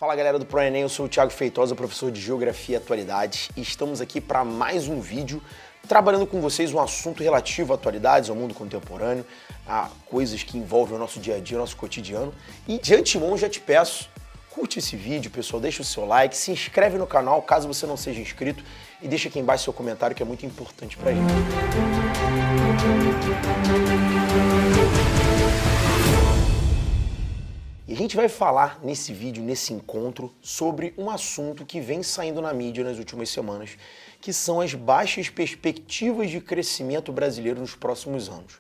Fala galera do ProEnem, eu sou o Thiago Feitosa, professor de Geografia e Atualidades, e estamos aqui para mais um vídeo trabalhando com vocês um assunto relativo a atualidades, ao mundo contemporâneo, a coisas que envolvem o nosso dia a dia, o nosso cotidiano. E de antemão já te peço, curte esse vídeo, pessoal, deixa o seu like, se inscreve no canal caso você não seja inscrito e deixa aqui embaixo seu comentário que é muito importante pra gente. E a gente vai falar nesse vídeo, nesse encontro, sobre um assunto que vem saindo na mídia nas últimas semanas, que são as baixas perspectivas de crescimento brasileiro nos próximos anos.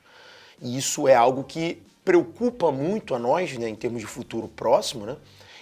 E isso é algo que preocupa muito a nós, né, em termos de futuro próximo, né?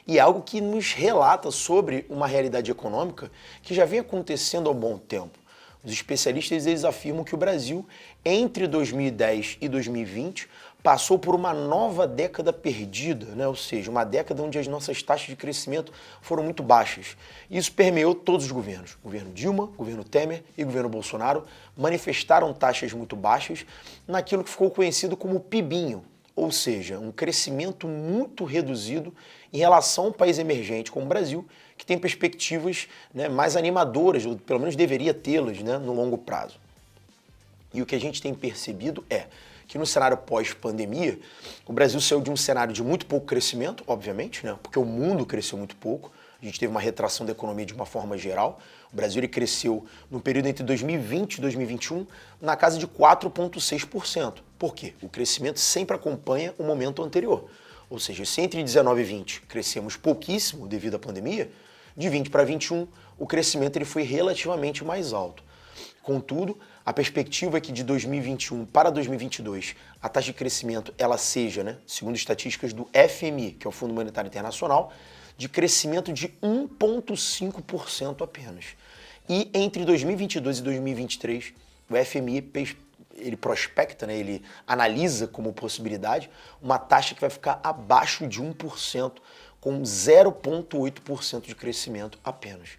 E é algo que nos relata sobre uma realidade econômica que já vem acontecendo há um bom tempo. Os especialistas eles afirmam que o Brasil, entre 2010 e 2020, passou por uma nova década perdida, né? Ou seja, uma década onde as nossas taxas de crescimento foram muito baixas. Isso permeou todos os governos. O governo Dilma, o governo Temer e o governo Bolsonaro manifestaram taxas muito baixas naquilo que ficou conhecido como PIBinho, ou seja, um crescimento muito reduzido em relação a um país emergente como o Brasil, que tem perspectivas, né, mais animadoras, ou pelo menos deveria tê-las, né, no longo prazo. E o que a gente tem percebido é que no cenário pós-pandemia, o Brasil saiu de um cenário de muito pouco crescimento, obviamente, né, porque o mundo cresceu muito pouco, a gente teve uma retração da economia de uma forma geral. O Brasil ele cresceu no período entre 2020 e 2021 na casa de 4,6%. Por quê? O crescimento sempre acompanha o momento anterior. Ou seja, se entre 19 e 20 crescemos pouquíssimo devido à pandemia, de 20 para 21 o crescimento ele foi relativamente mais alto. Contudo, a perspectiva é que de 2021 para 2022 a taxa de crescimento ela seja, né, segundo estatísticas do FMI, que é o Fundo Monetário Internacional, de crescimento de 1,5% apenas. E entre 2022 e 2023, o FMI ele prospecta, né, ele analisa como possibilidade uma taxa que vai ficar abaixo de 1%, com 0,8% de crescimento apenas.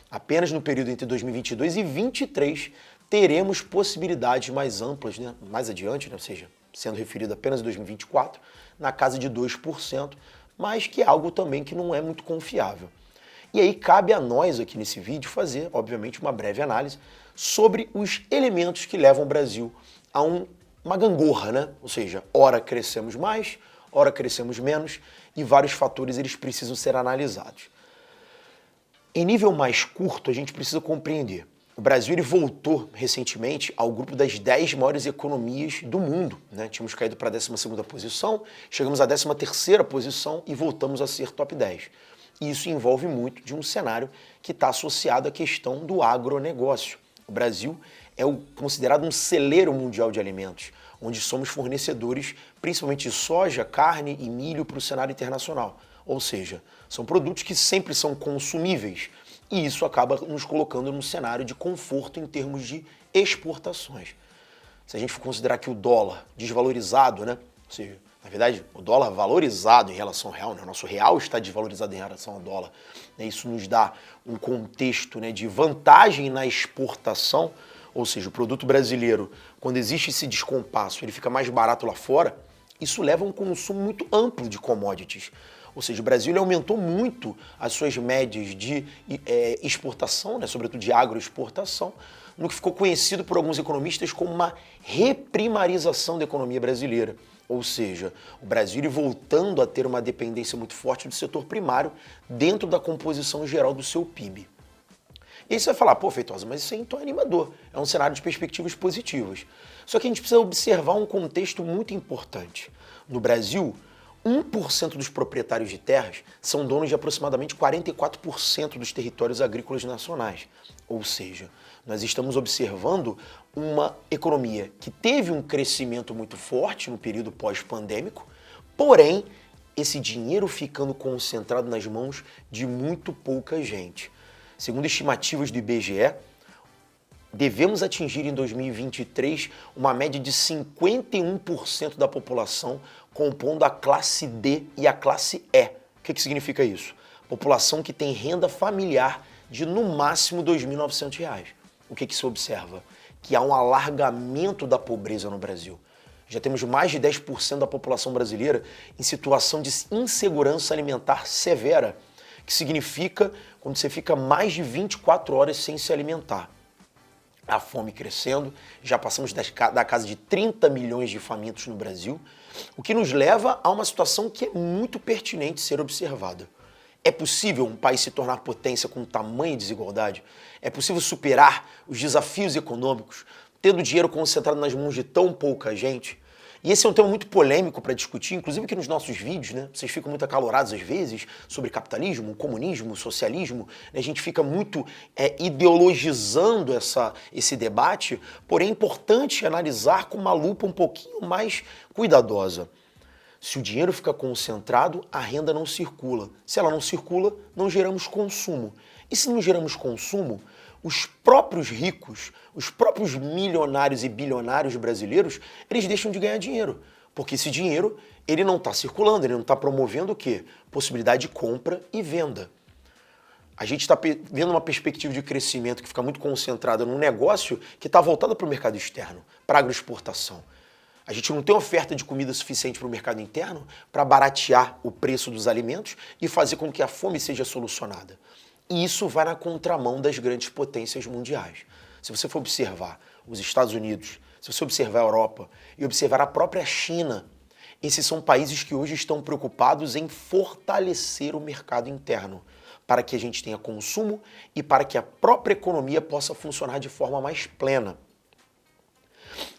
Apenas no período entre 2022 e 2023 teremos possibilidades mais amplas, né, mais adiante, né, ou seja, sendo referido apenas a 2024, na casa de 2%, mas que é algo também que não é muito confiável. E aí cabe a nós aqui nesse vídeo fazer, obviamente, uma breve análise sobre os elementos que levam o Brasil a uma gangorra, né? Ou seja, ora crescemos mais, ora crescemos menos, e vários fatores eles precisam ser analisados. Em nível mais curto, a gente precisa compreender. O Brasil ele voltou recentemente ao grupo das 10 maiores economias do mundo, né? Tínhamos caído para a 12ª posição, chegamos à 13ª posição e voltamos a ser top 10. E isso envolve muito de um cenário que está associado à questão do agronegócio. O Brasil é considerado um celeiro mundial de alimentos, onde somos fornecedores principalmente de soja, carne e milho para o cenário internacional. Ou seja, são produtos que sempre são consumíveis. E isso acaba nos colocando num cenário de conforto em termos de exportações. Se a gente for considerar que o dólar desvalorizado, né? Ou seja, na verdade, o dólar valorizado em relação ao real, né? O nosso real está desvalorizado em relação ao dólar. Né? Isso nos dá um contexto, né, de vantagem na exportação, ou seja, o produto brasileiro, quando existe esse descompasso, ele fica mais barato lá fora, isso leva a um consumo muito amplo de commodities. Ou seja, o Brasil ele aumentou muito as suas médias de exportação, né, sobretudo de agroexportação, no que ficou conhecido por alguns economistas como uma reprimarização da economia brasileira. Ou seja, o Brasil ele voltando a ter uma dependência muito forte do setor primário dentro da composição geral do seu PIB. E aí você vai falar, pô, Feitosa, mas isso aí então é animador, é um cenário de perspectivas positivas. Só que a gente precisa observar um contexto muito importante. No Brasil, 1% dos proprietários de terras são donos de aproximadamente 44% dos territórios agrícolas nacionais. Ou seja, nós estamos observando uma economia que teve um crescimento muito forte no período pós-pandêmico, porém, esse dinheiro ficando concentrado nas mãos de muito pouca gente. Segundo estimativas do IBGE, devemos atingir em 2023 uma média de 51% da população compondo a classe D e a classe E. O que significa isso? População que tem renda familiar de no máximo R$ 2.900. O que se observa? Que há um alargamento da pobreza no Brasil. Já temos mais de 10% da população brasileira em situação de insegurança alimentar severa, que significa quando você fica mais de 24 horas sem se alimentar. A fome crescendo, já passamos da casa de 30 milhões de famintos no Brasil, o que nos leva a uma situação que é muito pertinente ser observada. É possível um país se tornar potência com tamanha desigualdade? É possível superar os desafios econômicos, tendo dinheiro concentrado nas mãos de tão pouca gente? E esse é um tema muito polêmico para discutir, inclusive aqui nos nossos vídeos, né? Vocês ficam muito acalorados às vezes sobre capitalismo, comunismo, socialismo, né? A gente fica muito ideologizando esse debate, porém é importante analisar com uma lupa um pouquinho mais cuidadosa. Se o dinheiro fica concentrado, a renda não circula. Se ela não circula, não geramos consumo. E se não geramos consumo, os próprios ricos, os próprios milionários e bilionários brasileiros, eles deixam de ganhar dinheiro. Porque esse dinheiro, ele não está circulando, ele não está promovendo o quê? Possibilidade de compra e venda. A gente está vendo uma perspectiva de crescimento que fica muito concentrada num negócio que está voltado para o mercado externo, para a agroexportação. A gente não tem oferta de comida suficiente para o mercado interno para baratear o preço dos alimentos e fazer com que a fome seja solucionada. E isso vai na contramão das grandes potências mundiais. Se você for observar os Estados Unidos, se você observar a Europa e observar a própria China, esses são países que hoje estão preocupados em fortalecer o mercado interno, para que a gente tenha consumo e para que a própria economia possa funcionar de forma mais plena.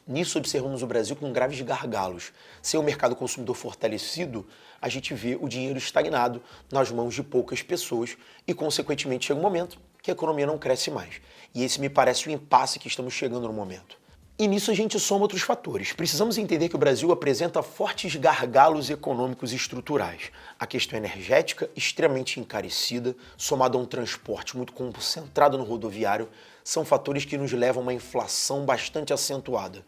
Nisso observamos o Brasil com graves gargalos. Sem o mercado consumidor fortalecido, a gente vê o dinheiro estagnado nas mãos de poucas pessoas e, consequentemente, chega um momento que a economia não cresce mais. E esse me parece o impasse que estamos chegando no momento. E nisso a gente soma outros fatores. Precisamos entender que o Brasil apresenta fortes gargalos econômicos e estruturais. A questão energética, extremamente encarecida, somada a um transporte muito concentrado no rodoviário, são fatores que nos levam a uma inflação bastante acentuada.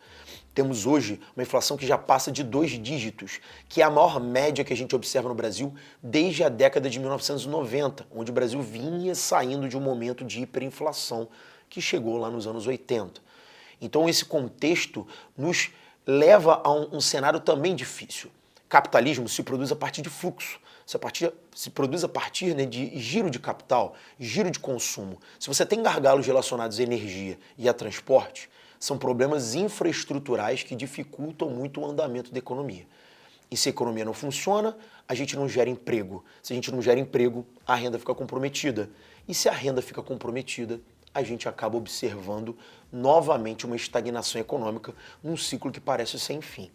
Temos hoje uma inflação que já passa de 2 dígitos, que é a maior média que a gente observa no Brasil desde a década de 1990, onde o Brasil vinha saindo de um momento de hiperinflação que chegou lá nos anos 80. Então esse contexto nos leva a um cenário também difícil. Capitalismo se produz a partir de fluxo, se produz a partir, né, de giro de capital, giro de consumo. Se você tem gargalos relacionados à energia e a transporte, são problemas infraestruturais que dificultam muito o andamento da economia. E se a economia não funciona, a gente não gera emprego. Se a gente não gera emprego, a renda fica comprometida. E se a renda fica comprometida, a gente acaba observando novamente uma estagnação econômica num ciclo que parece sem fim.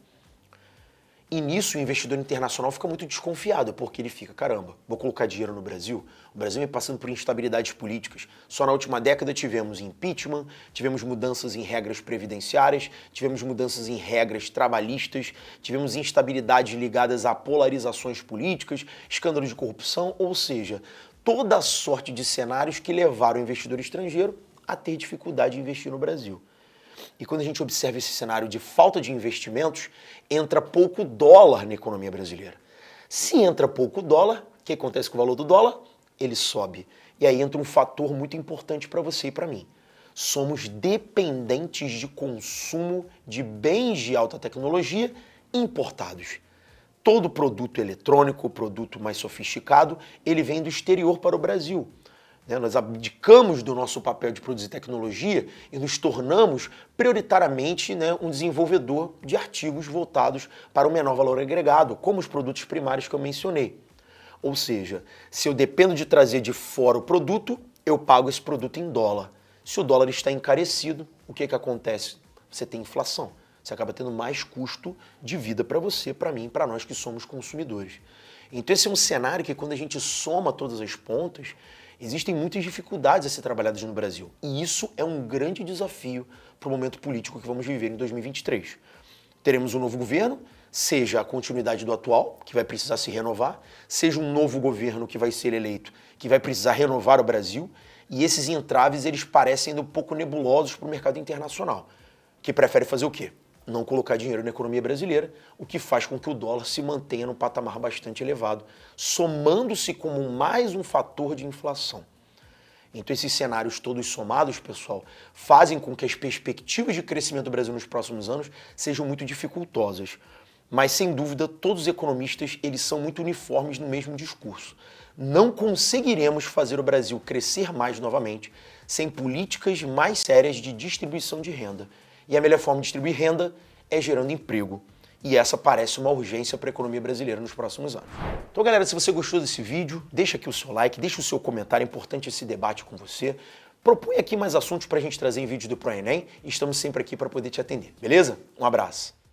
E nisso o investidor internacional fica muito desconfiado, porque ele fica, caramba, vou colocar dinheiro no Brasil? O Brasil vem passando por instabilidades políticas. Só na última década tivemos impeachment, tivemos mudanças em regras previdenciárias, tivemos mudanças em regras trabalhistas, tivemos instabilidades ligadas a polarizações políticas, escândalos de corrupção, ou seja, toda a sorte de cenários que levaram o investidor estrangeiro a ter dificuldade de investir no Brasil. E quando a gente observa esse cenário de falta de investimentos, entra pouco dólar na economia brasileira. Se entra pouco dólar, o que acontece com o valor do dólar? Ele sobe. E aí entra um fator muito importante para você e para mim. Somos dependentes de consumo de bens de alta tecnologia importados. Todo produto eletrônico, produto mais sofisticado, ele vem do exterior para o Brasil. Nós abdicamos do nosso papel de produzir tecnologia e nos tornamos prioritariamente, um desenvolvedor de artigos voltados para o menor valor agregado, como os produtos primários que eu mencionei. Ou seja, se eu dependo de trazer de fora o produto, eu pago esse produto em dólar. Se o dólar está encarecido, o que acontece? Você tem inflação. Você acaba tendo mais custo de vida para você, para mim, para nós que somos consumidores. Então esse é um cenário que quando a gente soma todas as pontas, existem muitas dificuldades a ser trabalhadas no Brasil. E isso é um grande desafio para o momento político que vamos viver em 2023. Teremos um novo governo, seja a continuidade do atual, que vai precisar se renovar, seja um novo governo que vai ser eleito, que vai precisar renovar o Brasil, e esses entraves eles parecem ainda um pouco nebulosos para o mercado internacional, que prefere fazer o quê? Não colocar dinheiro na economia brasileira, o que faz com que o dólar se mantenha num patamar bastante elevado, somando-se como mais um fator de inflação. Então esses cenários todos somados, pessoal, fazem com que as perspectivas de crescimento do Brasil nos próximos anos sejam muito dificultosas. Mas, sem dúvida, todos os economistas eles são muito uniformes no mesmo discurso. não conseguiremos fazer o Brasil crescer mais novamente sem políticas mais sérias de distribuição de renda. E a melhor forma de distribuir renda é gerando emprego. E essa parece uma urgência para a economia brasileira nos próximos anos. Então, galera, se você gostou desse vídeo, deixa aqui o seu like, deixa o seu comentário, é importante esse debate com você. Propõe aqui mais assuntos para a gente trazer em vídeo do ProEnem e estamos sempre aqui para poder te atender, beleza? Um abraço.